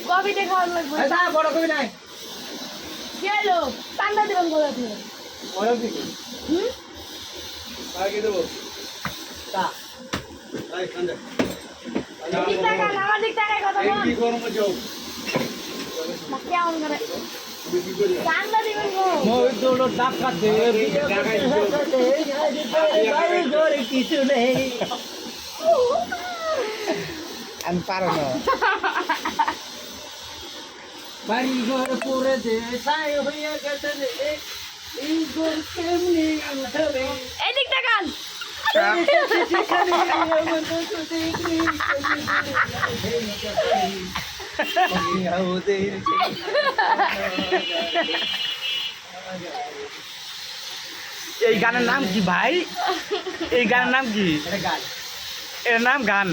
কবিতে খাওয়া লাগবে বড় কবি নাই কি হলো ঠান্ডা দিবেন বলে আপনি ওরকম দিকে হুম আগে দেবো তা আই ঠান্ডা ঠিক টাকা আমার ঠিক টাকায় কথা বল কি গরম যাও কেমন করে ঠান্ডা দিবেন গো মই দোলো টাকা দে বাড়ি ঘরে কিছু নেই আমি পারো না বাড়ি ঘর পরে দে ছাই হইয়া গেছে রে এই ঘর কেমনি উঠবে এদিক তাকান এই গানের নাম কি ভাই? এই গানের নাম কি? গান এর নাম গান।